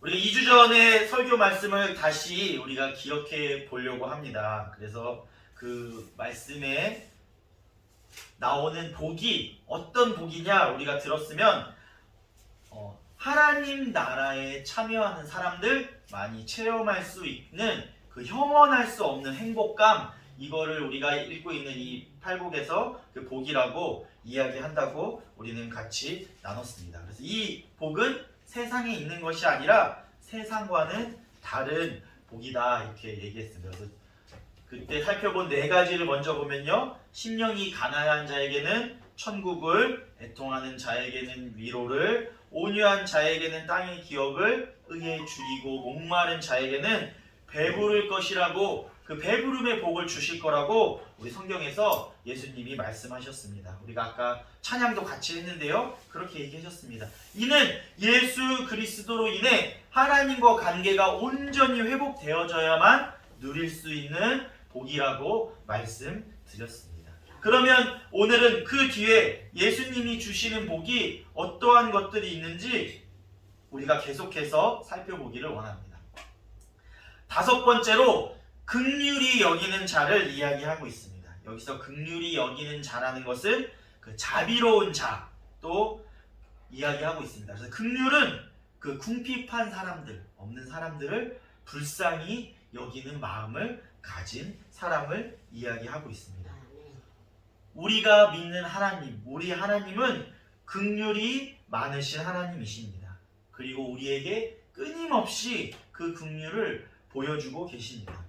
우리가 2주 전에 설교 말씀을 다시 우리가 기억해 보려고 합니다. 그래서 그 말씀에 나오는 복이 어떤 복이냐 우리가 들었으면 하나님 나라에 참여하는 사람들 많이 체험할 수 있는 그 형언할 수 없는 행복감, 이거를 우리가 읽고 있는 이 팔복에서 그 복이라고 이야기한다고 우리는 같이 나눴습니다. 그래서 이 복은 세상에 있는 것이 아니라 세상과는 다른 복이다 이렇게 얘기했습니다. 그래서 그때 살펴본 네 가지를 먼저 보면요, 심령이 가난한 자에게는 천국을, 애통하는 자에게는 위로를, 온유한 자에게는 땅의 기업을, 의에 줄이고 목마른 자에게는 배부를 것이라고, 그 배부름의 복을 주실 거라고 우리 성경에서 예수님이 말씀하셨습니다. 우리가 아까 찬양도 같이 했는데요, 그렇게 얘기하셨습니다. 이는 예수 그리스도로 인해 하나님과 관계가 온전히 회복되어져야만 누릴 수 있는 복이라고 말씀드렸습니다. 그러면 오늘은 그 뒤에 예수님이 주시는 복이 어떠한 것들이 있는지 우리가 계속해서 살펴보기를 원합니다. 다섯 번째로 긍휼히 여기는 자를 이야기하고 있습니다. 여기서 긍휼히 여기는 자라는 것은 그 자비로운 자도 이야기하고 있습니다. 그래서 긍휼은 그 궁핍한 사람들, 없는 사람들을 불쌍히 여기는 마음을 가진 사람을 이야기하고 있습니다. 우리가 믿는 하나님, 우리 하나님은 긍휼이 많으신 하나님이십니다. 그리고 우리에게 끊임없이 그 긍휼을 보여주고 계십니다.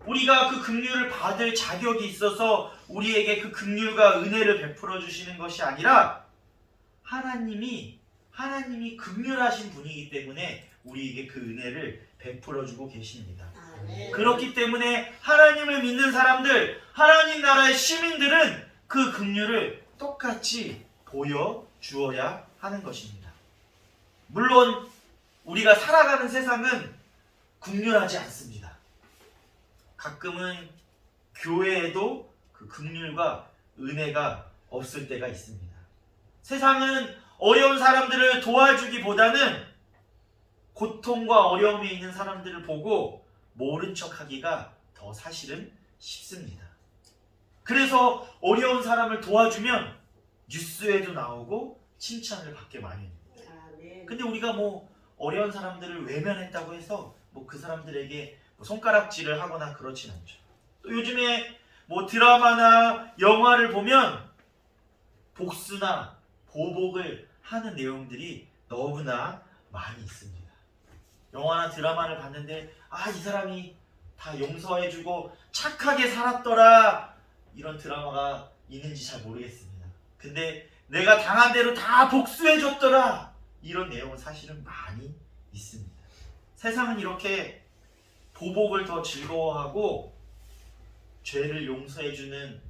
우리가 그 긍휼을 받을 자격이 있어서 우리에게 그 긍휼과 은혜를 베풀어 주시는 것이 아니라 하나님이 긍휼하신 분이기 때문에 우리에게 그 은혜를 베풀어 주고 계십니다. 그렇기 때문에 하나님을 믿는 사람들, 하나님 나라의 시민들은 그 긍휼을 똑같이 보여주어야 하는 것입니다. 물론 우리가 살아가는 세상은 긍휼하지 않습니다. 가끔은 교회에도 그 긍휼과 은혜가 없을 때가 있습니다. 세상은 어려운 사람들을 도와주기보다는 고통과 어려움에 있는 사람들을 보고 모른 척하기가 더 사실은 쉽습니다. 그래서 어려운 사람을 도와주면 뉴스에도 나오고 칭찬을 받게 마련입니다. 근데 우리가 어려운 사람들을 외면했다고 해서 그 사람들에게 손가락질을 하거나 그렇진 않죠. 또 요즘에 드라마나 영화를 보면 복수나 보복을 하는 내용들이 너무나 많이 있습니다. 영화나 드라마를 봤는데 이 사람이 다 용서해주고 착하게 살았더라, 이런 드라마가 있는지 잘 모르겠습니다. 근데 내가 당한 대로 다 복수해줬더라, 이런 내용은 사실은 많이 있습니다. 세상은 이렇게 보복을 더 즐거워하고 죄를 용서해주는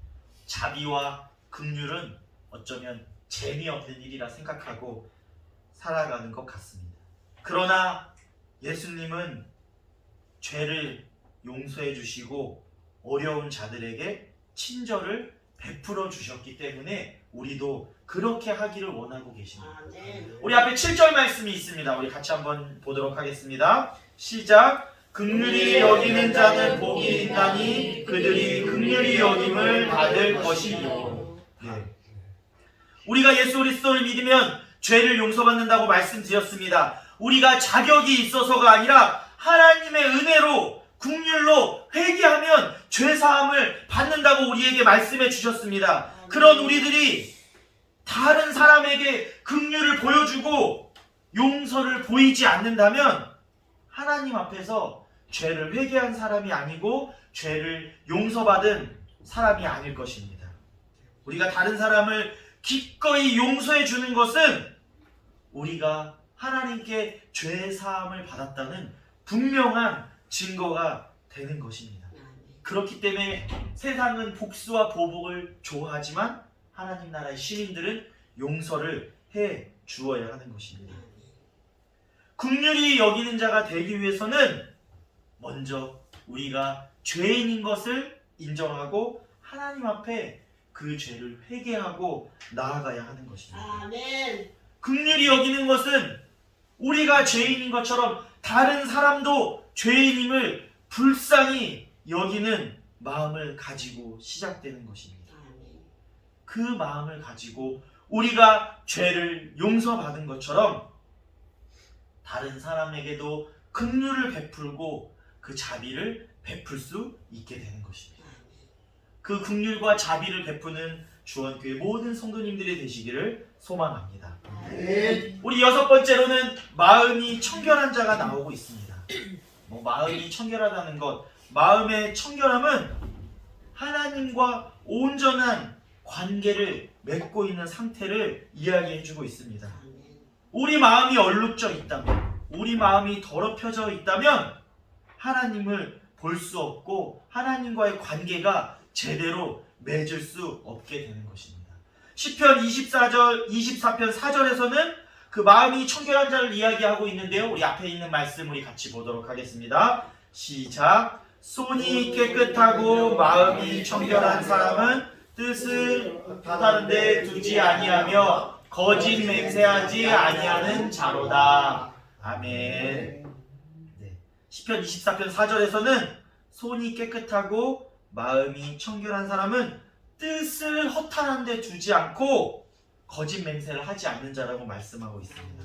자비와 긍휼은 어쩌면 재미없는 일이라 생각하고 살아가는 것 같습니다. 그러나 예수님은 죄를 용서해 주시고 어려운 자들에게 친절을 베풀어 주셨기 때문에 우리도 그렇게 하기를 원하고 계십니다. 우리 앞에 7절 말씀이 있습니다. 우리 같이 한번 보도록 하겠습니다. 시작. 긍휼히 여기는 자는 복이 있나니 그들이 긍휼히 여김을 받을 것이요. 우리가 예수 그리스도를 믿으면 죄를 용서받는다고 말씀드렸습니다. 우리가 자격이 있어서가 아니라 하나님의 은혜로, 긍휼로 회개하면 죄사함을 받는다고 우리에게 말씀해 주셨습니다. 그런 우리들이 다른 사람에게 긍휼을 보여주고 용서를 보이지 않는다면 하나님 앞에서 죄를 회개한 사람이 아니고 죄를 용서받은 사람이 아닐 것입니다. 우리가 다른 사람을 기꺼이 용서해 주는 것은 우리가 하나님께 죄사함을 받았다는 분명한 증거가 되는 것입니다. 그렇기 때문에 세상은 복수와 보복을 좋아하지만 하나님 나라의 시민들은 용서를 해 주어야 하는 것입니다. 긍휼히 여기는 자가 되기 위해서는 먼저 우리가 죄인인 것을 인정하고 하나님 앞에 그 죄를 회개하고 나아가야 하는 것입니다. 아멘. 긍휼히 여기는 것은 우리가 죄인인 것처럼 다른 사람도 죄인임을 불쌍히 여기는 마음을 가지고 시작되는 것입니다. 그 마음을 가지고 우리가 죄를 용서받은 것처럼 다른 사람에게도 긍휼을 베풀고 그 자비를 베풀 수 있게 되는 것입니다. 그 긍휼과 자비를 베푸는 주원교회 모든 성도님들이 되시기를 소망합니다. 우리 여섯 번째로는 마음이 청결한 자가 나오고 있습니다. 마음이 청결하다는 것, 마음의 청결함은 하나님과 온전한 관계를 맺고 있는 상태를 이야기해주고 있습니다. 우리 마음이 얼룩져 있다면, 우리 마음이 더럽혀져 있다면 하나님을 볼 수 없고 하나님과의 관계가 제대로 맺을 수 없게 되는 것입니다. 시편 24편 4절에서는 그 마음이 청결한 자를 이야기하고 있는데요. 우리 앞에 있는 말씀 우리 같이 보도록 하겠습니다. 시작. 손이 깨끗하고 마음이 청결한 사람은 뜻을 다른 데 두지 아니하며 거짓 맹세하지 아니하는 자로다. 아멘. 시편 24편 4절에서는 손이 깨끗하고 마음이 청결한 사람은 뜻을 허탄한 데 두지 않고 거짓 맹세를 하지 않는 자라고 말씀하고 있습니다.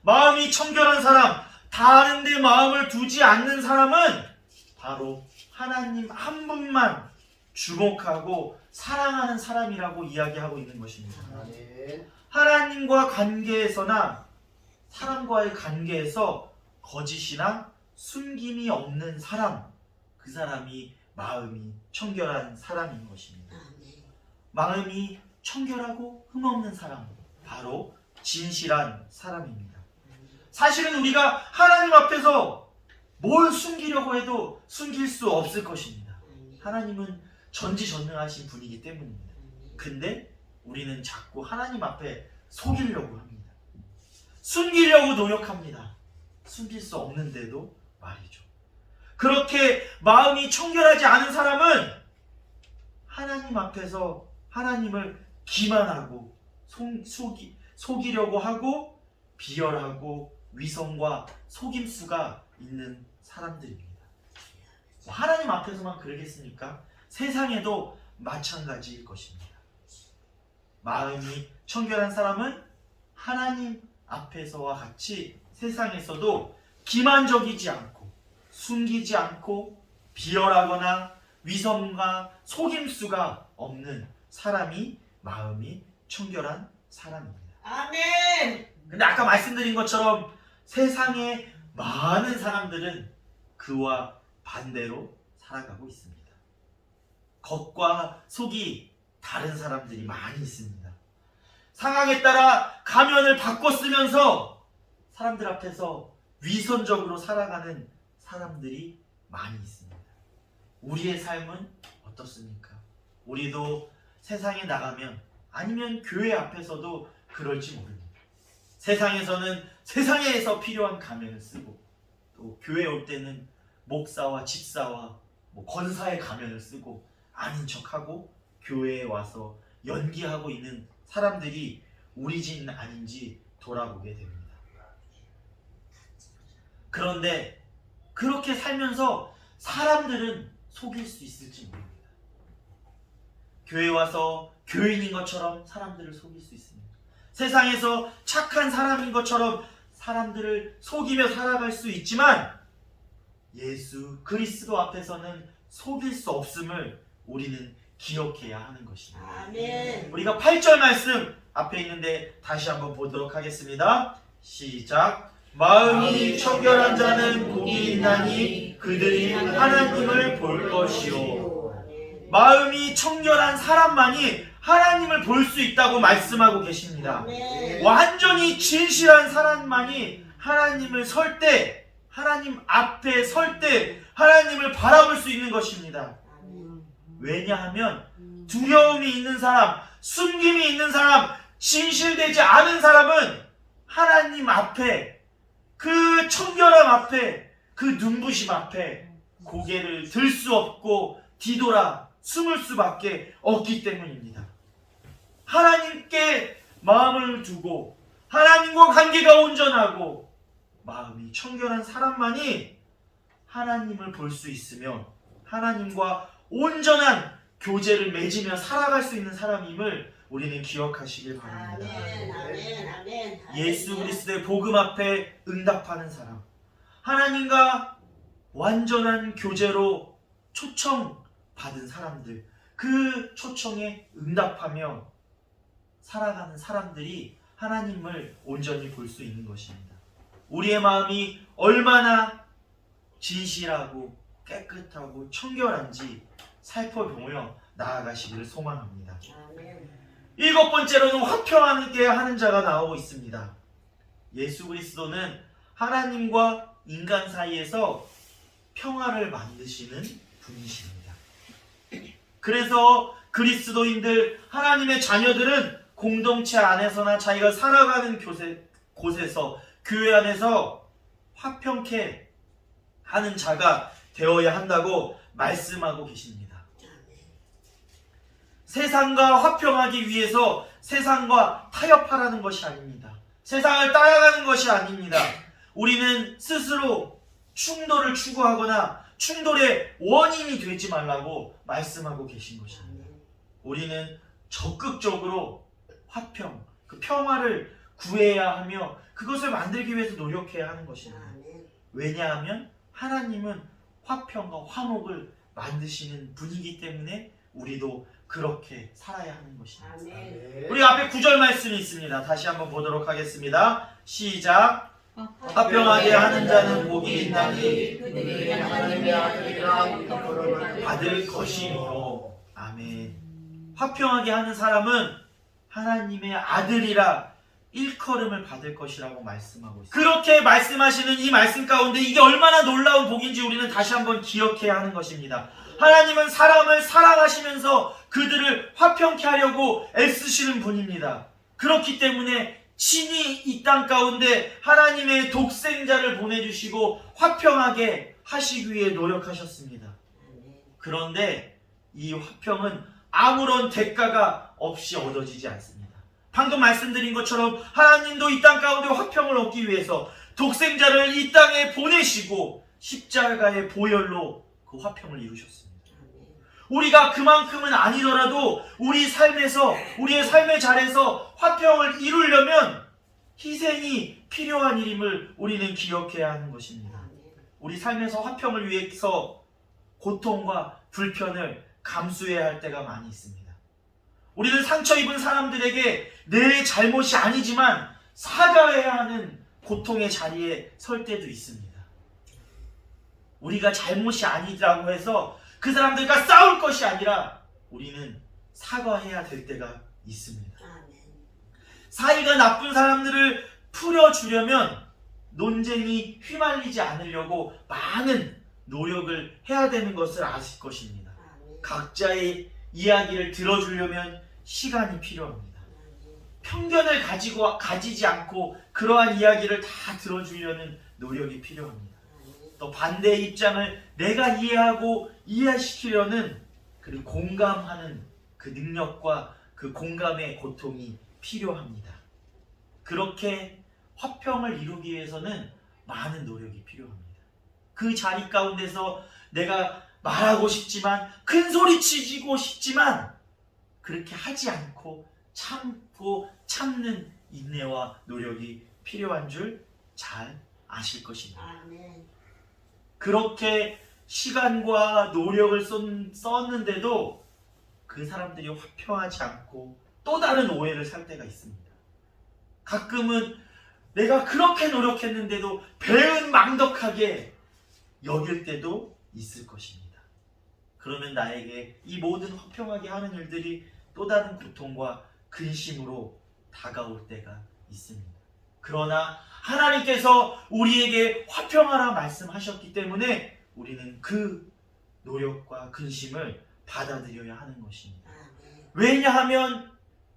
마음이 청결한 사람, 다른 데 마음을 두지 않는 사람은 바로 하나님 한 분만 주목하고 사랑하는 사람이라고 이야기하고 있는 것입니다. 하나님과 관계에서나 사람과의 관계에서 거짓이나 숨김이 없는 사람, 그 사람이 마음이 청결한 사람인 것입니다. 마음이 청결하고 흠없는 사람, 바로 진실한 사람입니다. 사실은 우리가 하나님 앞에서 뭘 숨기려고 해도 숨길 수 없을 것입니다. 하나님은 전지전능하신 분이기 때문입니다. 근데 우리는 자꾸 하나님 앞에 속이려고 합니다. 숨기려고 노력합니다. 숨길 수 없는데도 말이죠. 그렇게 마음이 청결하지 않은 사람은 하나님 앞에서 하나님을 기만하고 속이려고 하고 비열하고 위선과 속임수가 있는 사람들입니다. 하나님 앞에서만 그러겠습니까? 세상에도 마찬가지일 것입니다. 마음이 청결한 사람은 하나님 앞에서와 같이 세상에서도 기만적이지 않고 숨기지 않고 비열하거나 위선과 속임수가 없는 사람이 마음이 청결한 사람입니다. 아멘. 근데 아까 말씀드린 것처럼 세상의 많은 사람들은 그와 반대로 살아가고 있습니다. 겉과 속이 다른 사람들이 많이 있습니다. 상황에 따라 가면을 바꿔 쓰면서 사람들 앞에서 위선적으로 살아가는 사람들이 많이 있습니다. 우리의 삶은 어떻습니까? 우리도 세상에 나가면 아니면 교회 앞에서도 그럴지 모릅니다. 세상에서는 세상에서 필요한 가면을 쓰고 또 교회 올 때는 목사와 집사와 권사의 가면을 쓰고 아닌 척하고 교회에 와서 연기하고 있는 사람들이 우리 집 아닌지 돌아보게 됩니다. 그런데 그렇게 살면서 사람들은 속일 수 있을지 모릅니다. 교회 와서 교인인 것처럼 사람들을 속일 수 있습니다. 세상에서 착한 사람인 것처럼 사람들을 속이며 살아갈 수 있지만 예수 그리스도 앞에서는 속일 수 없음을 우리는 기억해야 하는 것입니다. 아멘. 우리가 8절 말씀 앞에 있는데 다시 한번 보도록 하겠습니다. 시작. 마음이 청결한 자는 복이 있나니 그들이 하나님을 볼 것이요. 마음이 청결한 사람만이 하나님을 볼 수 있다고 말씀하고 계십니다. 아멘. 완전히 진실한 사람만이 하나님을 설 때, 하나님 앞에 설 때 하나님을 바라볼 수 있는 것입니다. 왜냐하면 두려움이 있는 사람, 숨김이 있는 사람, 진실되지 않은 사람은 하나님 앞에, 그 청결함 앞에, 그 눈부심 앞에 고개를 들 수 없고 뒤돌아 숨을 수밖에 없기 때문입니다. 하나님께 마음을 두고 하나님과 관계가 온전하고 마음이 청결한 사람만이 하나님을 볼 수 있으며 하나님과 온전한 교제를 맺으며 살아갈 수 있는 사람임을 우리는 기억하시길 바랍니다. 아멘. 예수 그리스도의 복음 앞에 응답하는 사람, 하나님과 완전한 교제로 초청받은 사람들, 그 초청에 응답하며 살아가는 사람들이 하나님을 온전히 볼 수 있는 것입니다. 우리의 마음이 얼마나 진실하고 깨끗하고 청결한지 살펴보며 나아가시기를 소망합니다. 아멘. 7번째로는 화평하게 하는 자가 나오고 있습니다. 예수 그리스도는 하나님과 인간 사이에서 평화를 만드시는 분이십니다. 그래서 그리스도인들, 하나님의 자녀들은 공동체 안에서나 자기가 살아가는 곳에서, 교회 안에서 화평케 하는 자가 되어야 한다고 말씀하고 계십니다. 세상과 화평하기 위해서 세상과 타협하라는 것이 아닙니다. 세상을 따라가는 것이 아닙니다. 우리는 스스로 충돌을 추구하거나 충돌의 원인이 되지 말라고 말씀하고 계신 것입니다. 우리는 적극적으로 화평, 그 평화를 구해야 하며 그것을 만들기 위해서 노력해야 하는 것입니다. 왜냐하면 하나님은 화평과 화목을 만드시는 분이기 때문에 우리도 그렇게 살아야 하는 것입니다. 우리 앞에 9절 말씀이 있습니다. 다시 한번 보도록 하겠습니다. 시작. 화평하게 하는 자는 복이 있나니 그들이 하나님의 아들이라 일컬음을 받을 것이므로. 아멘. 화평하게 하는 사람은 하나님의 아들이라 일컬음을 받을 것이라고 말씀하고 있습니다. 그렇게 말씀하시는 이 말씀 가운데 이게 얼마나 놀라운 복인지 우리는 다시 한번 기억해야 하는 것입니다. 하나님은 사람을 사랑하시면서 그들을 화평케 하려고 애쓰시는 분입니다. 그렇기 때문에 친히 이 땅 가운데 하나님의 독생자를 보내주시고 화평하게 하시기 위해 노력하셨습니다. 그런데 이 화평은 아무런 대가가 없이 얻어지지 않습니다. 방금 말씀드린 것처럼 하나님도 이 땅 가운데 화평을 얻기 위해서 독생자를 이 땅에 보내시고 십자가의 보혈로 그 화평을 이루셨습니다. 우리가 그만큼은 아니더라도 우리 삶에서, 우리의 삶의 자리에서 화평을 이루려면 희생이 필요한 일임을 우리는 기억해야 하는 것입니다. 우리 삶에서 화평을 위해서 고통과 불편을 감수해야 할 때가 많이 있습니다. 우리는 상처 입은 사람들에게 내 잘못이 아니지만 사과해야 하는 고통의 자리에 설 때도 있습니다. 우리가 잘못이 아니라고 해서 그 사람들과 싸울 것이 아니라 우리는 사과해야 될 때가 있습니다. 사이가 나쁜 사람들을 풀어주려면 논쟁이 휘말리지 않으려고 많은 노력을 해야 되는 것을 아실 것입니다. 각자의 이야기를 들어주려면 시간이 필요합니다. 편견을 가지지 않고 그러한 이야기를 다 들어주려는 노력이 필요합니다. 또 반대의 입장을 내가 이해하고 이해시키려는 그리고 공감하는 그 능력과 그 공감의 고통이 필요합니다. 그렇게 화평을 이루기 위해서는 많은 노력이 필요합니다. 그 자리 가운데서 내가 말하고 싶지만 큰 소리 치고 싶지만 그렇게 하지 않고 참고 참는 인내와 노력이 필요한 줄 잘 아실 것입니다. 그렇게 시간과 노력을 썼는데도 그 사람들이 화평하지 않고 또 다른 오해를 살 때가 있습니다. 가끔은 내가 그렇게 노력했는데도 배은망덕하게 여길 때도 있을 것입니다. 그러면 나에게 이 모든 화평하게 하는 일들이 또 다른 고통과 근심으로 다가올 때가 있습니다. 그러나 하나님께서 우리에게 화평하라 말씀하셨기 때문에 우리는 그 노력과 근심을 받아들여야 하는 것입니다. 왜냐하면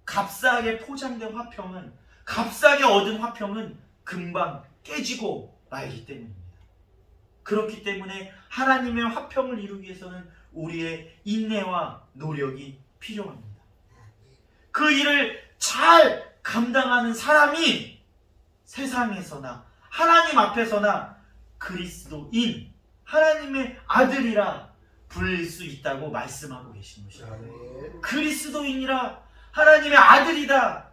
값싸게 포장된 화평은, 값싸게 얻은 화평은 금방 깨지고 말기 때문입니다. 그렇기 때문에 하나님의 화평을 이루기 위해서는 우리의 인내와 노력이 필요합니다. 그 일을 잘 감당하는 사람이 세상에서나 하나님 앞에서나 그리스도인, 하나님의 아들이라 불릴 수 있다고 말씀하고 계신 것입니다. 그리스도인이라 하나님의 아들이다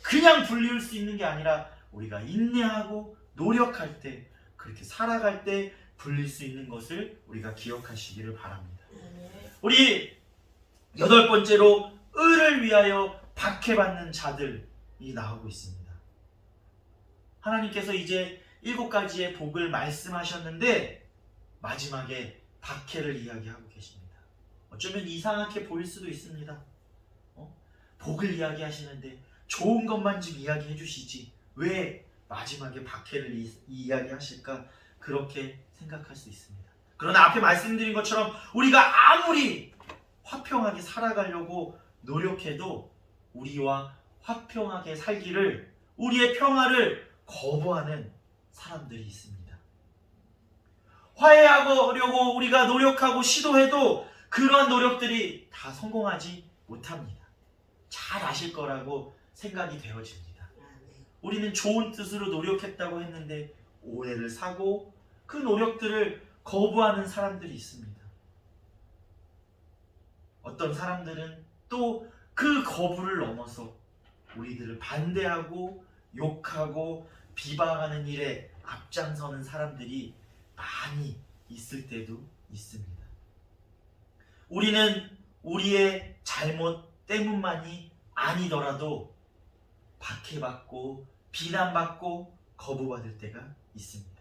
그냥 불릴 수 있는 게 아니라 우리가 인내하고 노력할 때, 그렇게 살아갈 때 불릴 수 있는 것을 우리가 기억하시기를 바랍니다. 우리 8번째로 의를 위하여 박해받는 자들이 나오고 있습니다. 하나님께서 이제 7가지의 복을 말씀하셨는데 마지막에 박해를 이야기하고 계십니다. 어쩌면 이상하게 보일 수도 있습니다. 복을 이야기하시는데 좋은 것만 좀 이야기해 주시지 왜 마지막에 박해를 이야기하실까, 그렇게 생각할 수 있습니다. 그러나 앞에 말씀드린 것처럼 우리가 아무리 화평하게 살아가려고 노력해도 우리와 화평하게 살기를, 우리의 평화를 거부하는 사람들이 있습니다. 화해하려고 우리가 노력하고 시도해도 그러한 노력들이 다 성공하지 못합니다. 잘 아실 거라고 생각이 되어집니다. 우리는 좋은 뜻으로 노력했다고 했는데 오해를 사고 그 노력들을 거부하는 사람들이 있습니다. 어떤 사람들은 또 그 거부를 넘어서 우리들을 반대하고 욕하고 비방하는 일에 앞장서는 사람들이 많이 있을 때도 있습니다. 우리는 우리의 잘못 때문만이 아니더라도 박해받고 비난받고 거부받을 때가 있습니다.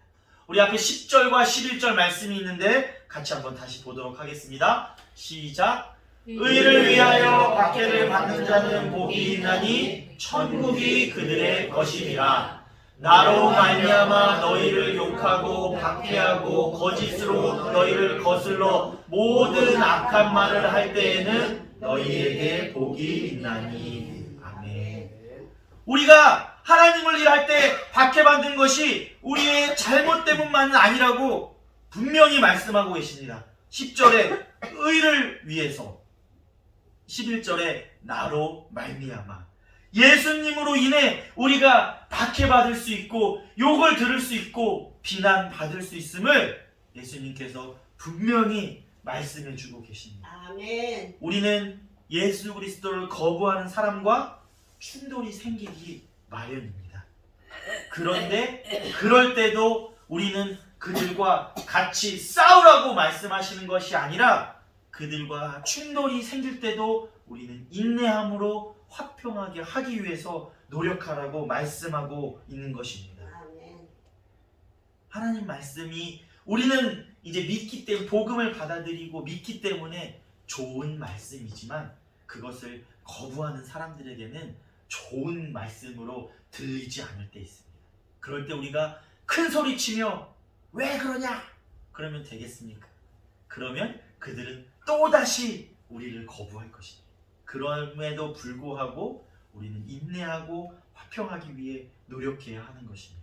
우리 앞에 10절과 11절 말씀이 있는데 같이 한번 다시 보도록 하겠습니다. 시작. 의를 위하여 박해를 받는 자는 복이 있나니 천국이 그들의 것임이라. 나로 말미암아 너희를 욕하고 박해하고 거짓으로 너희를 거슬러 모든 악한 말을 할 때에는 너희에게 복이 있나니. 아멘. 우리가 하나님을 일할 때 박해받는 것이 우리의 잘못 때문만은 아니라고 분명히 말씀하고 계십니다. 10절에 의를 위해서, 11절에 나로 말미암아, 예수님으로 인해 우리가 박해받을 수 있고 욕을 들을 수 있고 비난받을 수 있음을 예수님께서 분명히 말씀해 주고 계십니다. 아멘. 우리는 예수 그리스도를 거부하는 사람과 충돌이 생기기 마련입니다. 그런데 그럴 때도 우리는 그들과 같이 싸우라고 말씀하시는 것이 아니라 그들과 충돌이 생길 때도 우리는 인내함으로 화평하게 하기 위해서 노력하라고 말씀하고 있는 것입니다. 아멘. 하나님 말씀이 우리는 이제 믿기 때문에, 복음을 받아들이고 믿기 때문에 좋은 말씀이지만 그것을 거부하는 사람들에게는 좋은 말씀으로 들리지 않을 때 있습니다. 그럴 때 우리가 큰 소리 치며 왜 그러냐? 그러면 되겠습니까? 그러면 그들은 또다시 우리를 거부할 것입니다. 그럼에도 불구하고 우리는 인내하고 화평하기 위해 노력해야 하는 것입니다.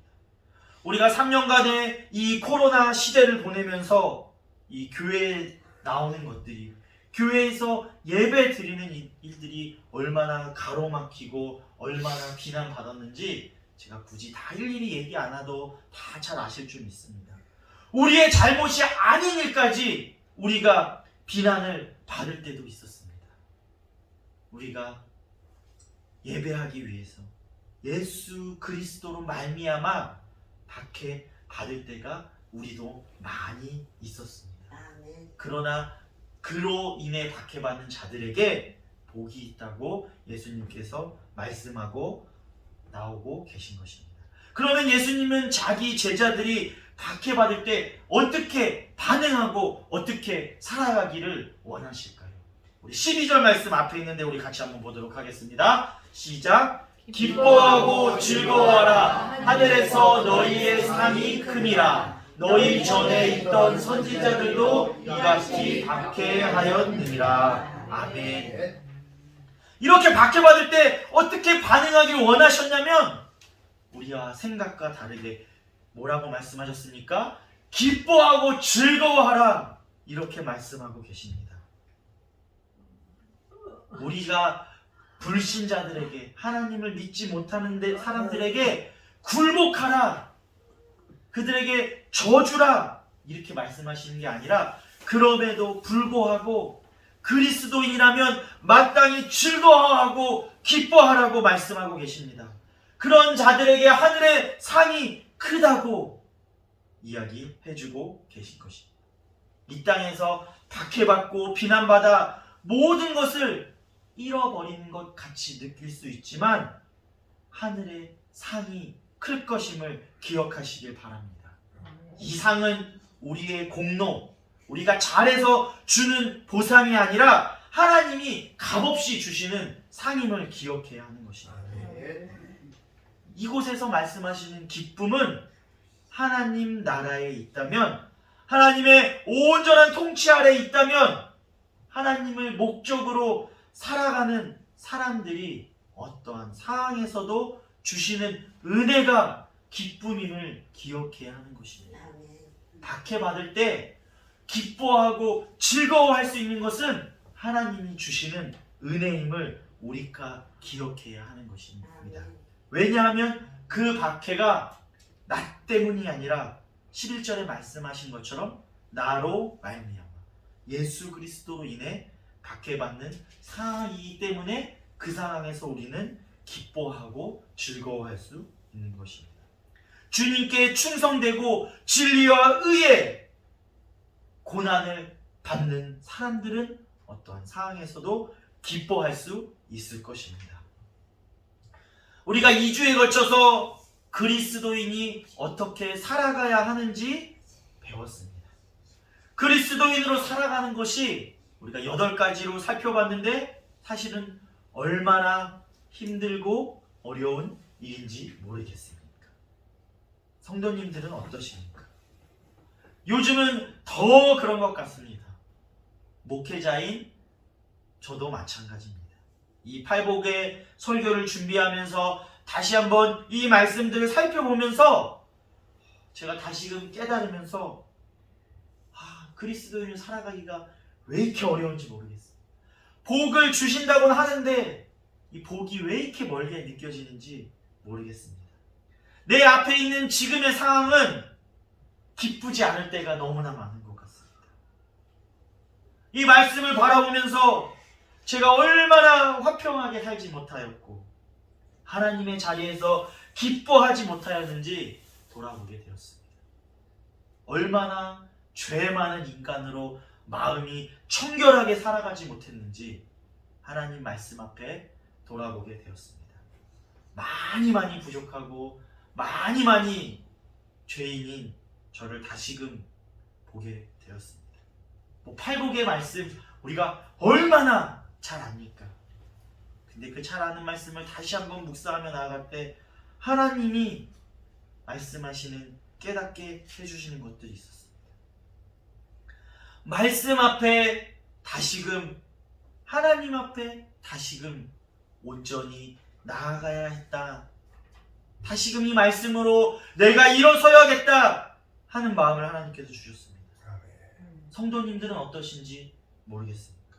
우리가 3년간의 이 코로나 시대를 보내면서 이 교회에 나오는 것들이, 교회에서 예배 드리는 일들이 얼마나 가로막히고 얼마나 비난받았는지 제가 굳이 다 일일이 얘기 안 해도 다 잘 아실 줄 믿습니다. 우리의 잘못이 아닌 일까지 우리가 비난을 받을 때도 있었습니다. 우리가 예배하기 위해서 예수 그리스도로 말미암아 박해 받을 때가 우리도 많이 있었습니다. 아멘. 그러나 그로 인해 박해받는 자들에게 복이 있다고 예수님께서 말씀하고 나오고 계신 것입니다. 그러면 예수님은 자기 제자들이 박해받을 때 어떻게 반응하고 어떻게 살아가기를 원하실까요? 우리 12절 말씀 앞에 있는데 우리 같이 한번 보도록 하겠습니다. 시작. 기뻐하고 즐거워하라. 하늘에서 너희의 상이 큼이라. 너희 전에 있던 선지자들도 이같이 박해하였느니라. 아멘. 이렇게 박해받을 때 어떻게 반응하길 원하셨냐면 우리와 생각과 다르게 뭐라고 말씀하셨습니까? 기뻐하고 즐거워하라. 이렇게 말씀하고 계십니다. 우리가 불신자들에게, 하나님을 믿지 못하는 사람들에게 굴복하라. 그들에게 저주라 이렇게 말씀하시는 게 아니라 그럼에도 불구하고 그리스도인이라면 마땅히 즐거워하고 기뻐하라고 말씀하고 계십니다. 그런 자들에게 하늘의 상이 크다고 이야기해주고 계신 것입니다. 이 땅에서 박해받고 비난받아 모든 것을 잃어버리는 것 같이 느낄 수 있지만 하늘의 상이 클 것임을 기억하시길 바랍니다. 이 상은 우리의 공로, 우리가 잘해서 주는 보상이 아니라 하나님이 값없이 주시는 상임을 기억해야 하는 것입니다. 이곳에서 말씀하시는 기쁨은 하나님 나라에 있다면, 하나님의 온전한 통치 아래에 있다면 하나님을 목적으로 살아가는 사람들이 어떠한 상황에서도 주시는 은혜가 기쁨임을 기억해야 하는 것입니다. 박해받을 때 기뻐하고 즐거워할 수 있는 것은 하나님이 주시는 은혜임을 우리가 기억해야 하는 것입니다. 왜냐하면 그 박해가 나 때문이 아니라 11절에 말씀하신 것처럼 나로 말미암아 예수 그리스도로 인해 박해받는 상황이기 때문에 그 상황에서 우리는 기뻐하고 즐거워할 수 있는 것입니다. 주님께 충성되고 진리와 의에 고난을 받는 사람들은 어떠한 상황에서도 기뻐할 수 있을 것입니다. 우리가 2주에 걸쳐서 그리스도인이 어떻게 살아가야 하는지 배웠습니다. 그리스도인으로 살아가는 것이 우리가 8가지로 살펴봤는데 사실은 얼마나 힘들고 어려운 일인지 모르겠습니까? 성도님들은 어떠십니까? 요즘은 더 그런 것 같습니다. 목회자인 저도 마찬가지입니다. 이 팔복의 설교를 준비하면서 다시 한번 이 말씀들을 살펴보면서 제가 다시금 깨달으면서 그리스도인을 살아가기가 왜 이렇게 어려운지 모르겠어요. 복을 주신다고는 하는데 이 복이 왜 이렇게 멀게 느껴지는지 모르겠습니다. 내 앞에 있는 지금의 상황은 기쁘지 않을 때가 너무나 많은 것 같습니다. 이 말씀을 바라보면서 제가 얼마나 화평하게 살지 못하였고 하나님의 자리에서 기뻐하지 못하였는지 돌아보게 되었습니다. 얼마나 죄 많은 인간으로 마음이 청결하게 살아가지 못했는지 하나님 말씀 앞에 돌아보게 되었습니다. 많이 부족하고 많이 죄인인 저를 다시금 보게 되었습니다. 팔복의 말씀 우리가 얼마나 잘 압니까? 근데 그 잘 아는 말씀을 다시 한번 묵상하며 나아갈 때 하나님이 말씀하시는 깨닫게 해주시는 것들이 있었습니다. 말씀 앞에 다시금 하나님 앞에 다시금 온전히 나아가야 했다. 다시금 이 말씀으로 내가 일어서야겠다 하는 마음을 하나님께서 주셨습니다. 성도님들은 어떠신지 모르겠습니다.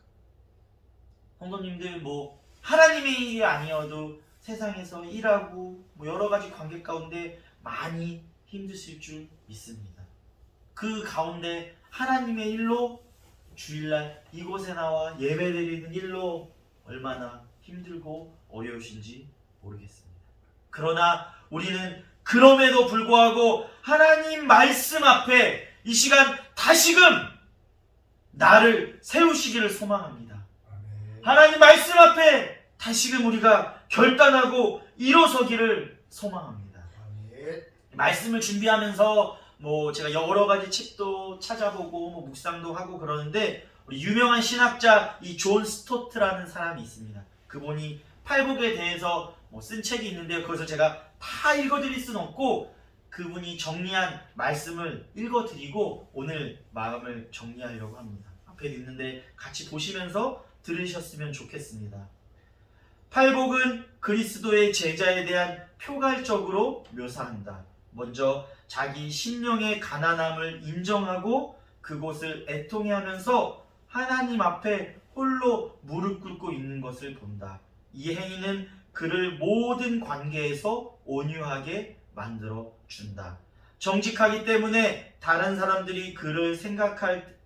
성도님들 하나님의 일이 아니어도 세상에서 일하고 여러 가지 관계 가운데 많이 힘드실 줄 믿습니다. 그 가운데 하나님의 일로 주일날 이곳에 나와 예배드리는 일로 얼마나 힘들고 어려우신지 모르겠습니다. 그러나 우리는 그럼에도 불구하고 하나님 말씀 앞에 이 시간 다시금 나를 세우시기를 소망합니다. 하나님 말씀 앞에 다시금 우리가 결단하고 일어서기를 소망합니다. 말씀을 준비하면서 제가 여러 가지 책도 찾아보고 묵상도 하고 그러는데 우리 유명한 신학자 이 존 스토트라는 사람이 있습니다. 그분이 팔복에 대해서 쓴 책이 있는데요. 그것을 제가 다 읽어드릴 수는 없고 그분이 정리한 말씀을 읽어드리고 오늘 마음을 정리하려고 합니다. 앞에 있는데 같이 보시면서 들으셨으면 좋겠습니다. 팔복은 그리스도의 제자에 대한 표괄적으로 묘사한다. 먼저 자기 심령의 가난함을 인정하고 그곳을 애통해하면서 하나님 앞에 홀로 무릎 꿇고 있는 것을 본다. 이 행위는 그를 모든 관계에서 온유하게 만들어 준다. 정직하기 때문에 다른 사람들이 그를 생각할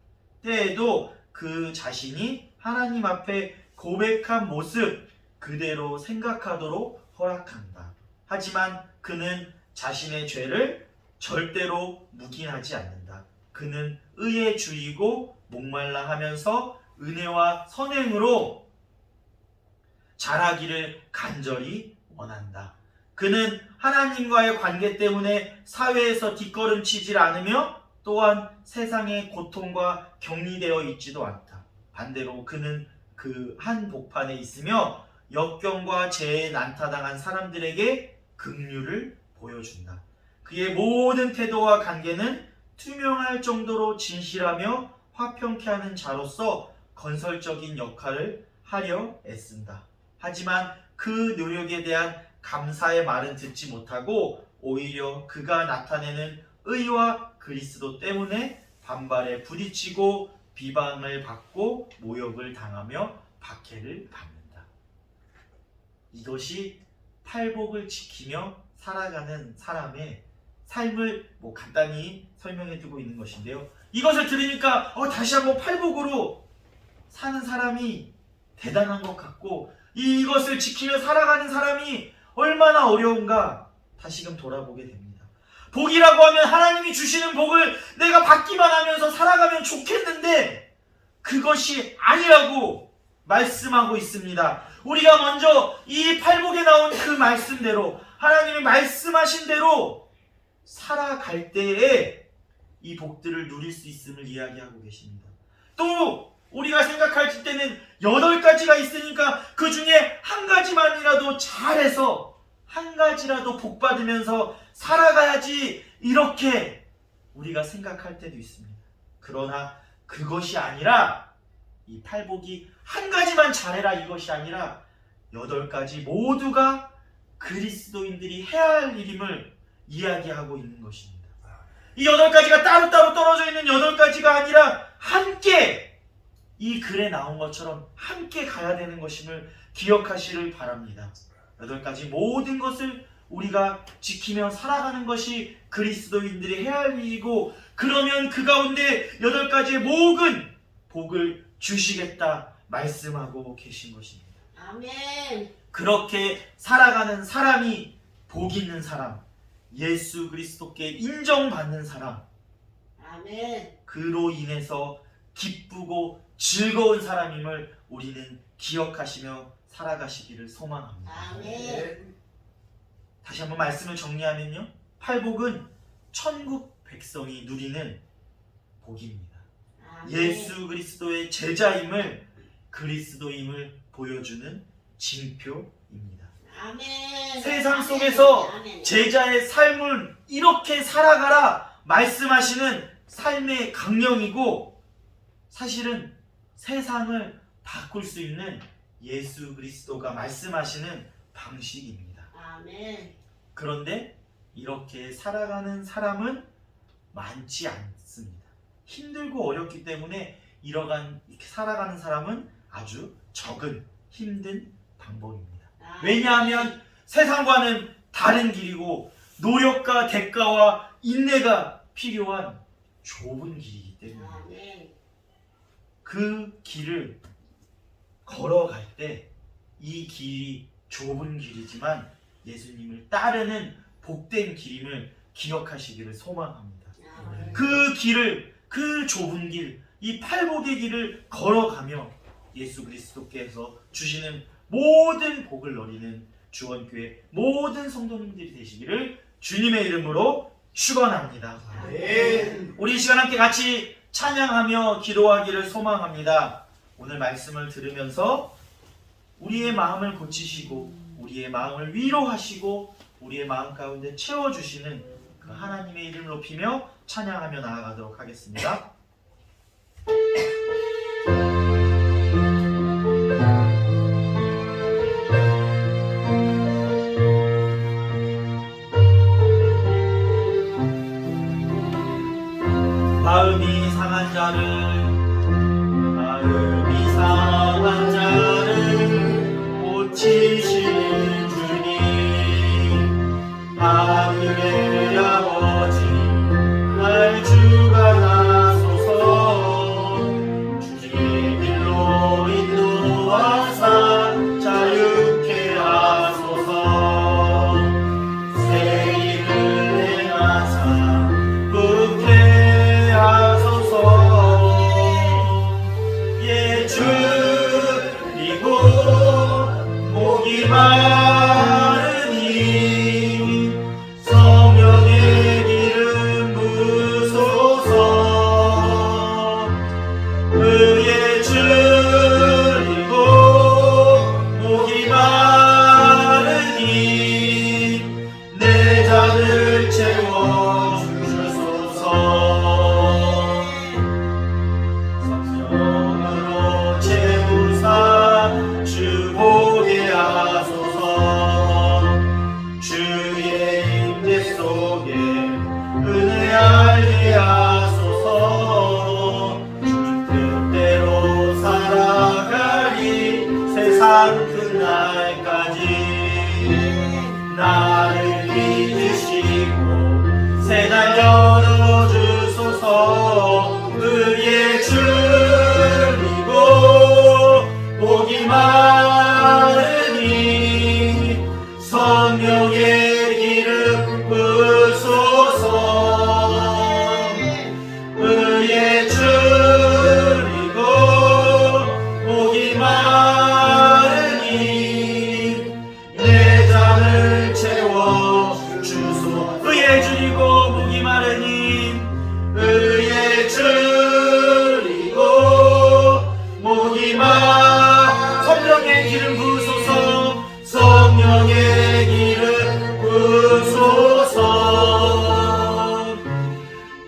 때에도 그 자신이 하나님 앞에 고백한 모습 그대로 생각하도록 허락한다. 하지만 그는 자신의 죄를 절대로 묵인하지 않는다. 그는 의의 주이고 목말라 하면서 은혜와 선행으로 자라기를 간절히 원한다. 그는 하나님과의 관계 때문에 사회에서 뒷걸음치질 않으며 또한 세상의 고통과 격리되어 있지도 않다. 반대로 그는 그 한 복판에 있으며 역경과 재해에 난타당한 사람들에게 긍휼을 보여준다. 그의 모든 태도와 관계는 투명할 정도로 진실하며 화평케 하는 자로서 건설적인 역할을 하려 애쓴다. 하지만 그 노력에 대한 감사의 말은 듣지 못하고 오히려 그가 나타내는 의와 그리스도 때문에 반발에 부딪히고 비방을 받고 모욕을 당하며 박해를 받는다. 이것이 팔복을 지키며 살아가는 사람의 삶을 간단히 설명해 두고 있는 것인데요. 이것을 들으니까 다시 한번 팔복으로 사는 사람이 대단한 것 같고 이것을 지키며 살아가는 사람이 얼마나 어려운가 다시금 돌아보게 됩니다. 복이라고 하면 하나님이 주시는 복을 내가 받기만 하면서 살아가면 좋겠는데 그것이 아니라고 말씀하고 있습니다. 우리가 먼저 이 팔복에 나온 그 말씀대로 하나님이 말씀하신 대로 살아갈 때에 이 복들을 누릴 수 있음을 이야기하고 계십니다. 또 우리가 생각할 때는 8가지가 있으니까 그 중에 한 가지만이라도 잘해서 한 가지라도 복 받으면서 살아가야지 이렇게 우리가 생각할 때도 있습니다. 그러나 그것이 아니라 이 팔복이 한 가지만 잘해라 이것이 아니라 8가지 모두가 그리스도인들이 해야 할 일임을 이야기하고 있는 것입니다. 이 8가지가 따로따로 떨어져 있는 8가지가 아니라 함께 이 글에 나온 것처럼 함께 가야 되는 것임을 기억하시길 바랍니다. 8가지 모든 것을 우리가 지키며 살아가는 것이 그리스도인들이 해야 할 일이고 그러면 그 가운데 8가지의 모든 복을 주시겠다 말씀하고 계신 것입니다. 아멘. 그렇게 살아가는 사람이 복 있는 사람, 예수 그리스도께 인정받는 사람, 아멘. 그로 인해서 기쁘고 즐거운 사람임을 우리는 기억하시며 살아가시기를 소망합니다. 아멘. 다시 한번 말씀을 정리하면요, 팔복은 천국 백성이 누리는 복입니다. 아멘. 예수 그리스도의 제자임을 그리스도임을 보여주는 징표입니다. 아멘. 세상 속에서 아멘. 제자의 삶을 이렇게 살아가라 말씀하시는 삶의 강령이고 사실은 세상을 바꿀 수 있는 예수 그리스도가 말씀하시는 방식입니다. 아멘. 그런데 이렇게 살아가는 사람은 많지 않습니다. 힘들고 어렵기 때문에 이렇게 살아가는 사람은 아주 적은 힘든 방법입니다. 아멘. 왜냐하면 세상과는 다른 길이고 노력과 대가와 인내가 필요한 좁은 길이기 때문입니다. 아멘. 그 길을 걸어갈 때 이 길이 좁은 길이지만 예수님을 따르는 복된 길임을 기억하시기를 소망합니다. 아멘. 그 길을, 그 좁은 길, 이 팔복의 길을 걸어가며 예수 그리스도께서 주시는 모든 복을 누리는 주원교회 모든 성도님들이 되시기를 주님의 이름으로 축원합니다. 아멘. 우리 이 시간 함께 같이 찬양하며 기도하기를 소망합니다. 오늘 말씀을 들으면서 우리의 마음을 고치시고 우리의 마음을 위로하시고 우리의 마음 가운데 채워주시는 그 하나님의 이름을 높이며 찬양하며 나아가도록 하겠습니다. 마음이 상한 자를 고치시는 주님, 하늘의 아버지 잔을 채워 주소서. 성령으로 채우사 주 보게 하소서. 주의 임재 속에 은혜 알게 하소서. 주 뜻대로 살아가리 세상 그날까지. 나를 믿으시고 새날 열어주소서. 의의 줄이고 복이 많으니 성령의 기름 부소서. 의의 줄이고 복이 많으니 내 잔을 채워 주소. 의에 줄이고 목이 마르니 의에 줄이고 목이 성령의 기름 부소서. 성령의 기름 부소서.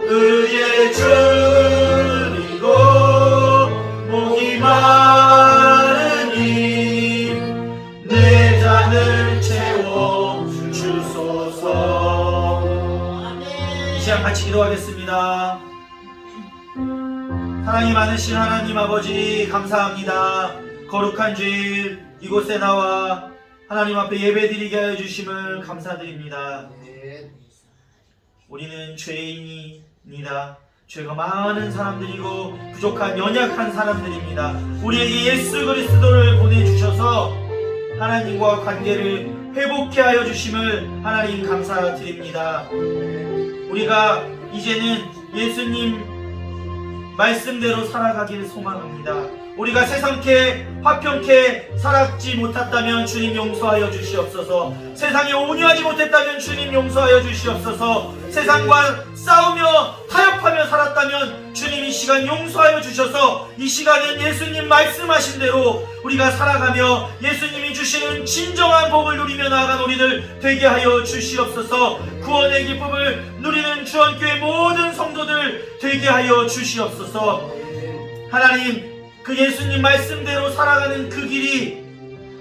의에 줄이고 목이 마르니 내 잔을 채워 주소서. 이 시간 같이 기도하겠습니다. 사랑이 많으신 하나님 아버지, 감사합니다. 거룩한 주일 이곳에 나와 하나님 앞에 예배드리게 하여 주심을 감사드립니다. 우리는 죄인입니다. 죄가 많은 사람들이고 부족한 연약한 사람들입니다. 우리에게 예수 그리스도를 보내주셔서 하나님과 관계를 회복케 하여 주심을 하나님 감사드립니다. 우리가 이제는 예수님 말씀대로 살아가기를 소망합니다. 우리가 세상케 화평케 살았지 못했다면 주님 용서하여 주시옵소서. 세상에 온유하지 못했다면 주님 용서하여 주시옵소서. 세상과 싸우며 타협하며 살았다면 주님 이 시간 용서하여 주셔서 이 시간은 예수님 말씀하신 대로 우리가 살아가며 예수님이 주시는 진정한 복을 누리며 나아간 우리들 되게 하여 주시옵소서. 구원의 기쁨을 누리는 주원교회 모든 성도들 되게 하여 주시옵소서. 하나님, 그 예수님 말씀대로 살아가는 그 길이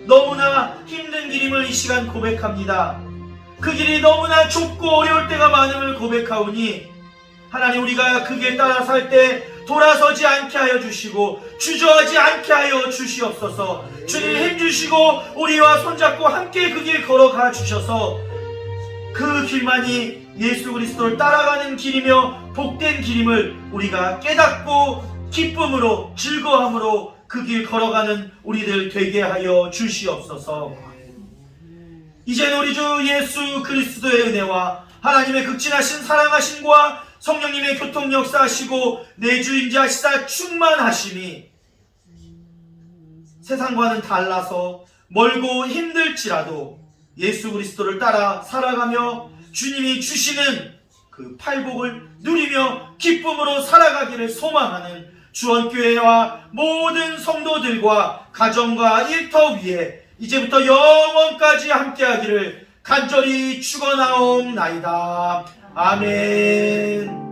너무나 힘든 길임을 이 시간 고백합니다. 그 길이 너무나 좁고 어려울 때가 많음을 고백하오니 하나님, 우리가 그 길 따라 살 때 돌아서지 않게 하여 주시고 주저하지 않게 하여 주시옵소서. 주님 힘주시고 우리와 손잡고 함께 그 길 걸어가 주셔서 그 길만이 예수 그리스도를 따라가는 길이며 복된 길임을 우리가 깨닫고 기쁨으로 즐거움으로 그 길 걸어가는 우리들 되게 하여 주시옵소서. 이제는 우리 주 예수 그리스도의 은혜와 하나님의 극진하신 사랑하심과 성령님의 교통 역사하시고 내주임자하시사 충만하심이 세상과는 달라서 멀고 힘들지라도 예수 그리스도를 따라 살아가며 주님이 주시는 그 팔복을 누리며 기쁨으로 살아가기를 소망하는 주원교회와 모든 성도들과 가정과 일터 위에 이제부터 영원까지 함께하기를 간절히 축원하옵나이다. 아멘.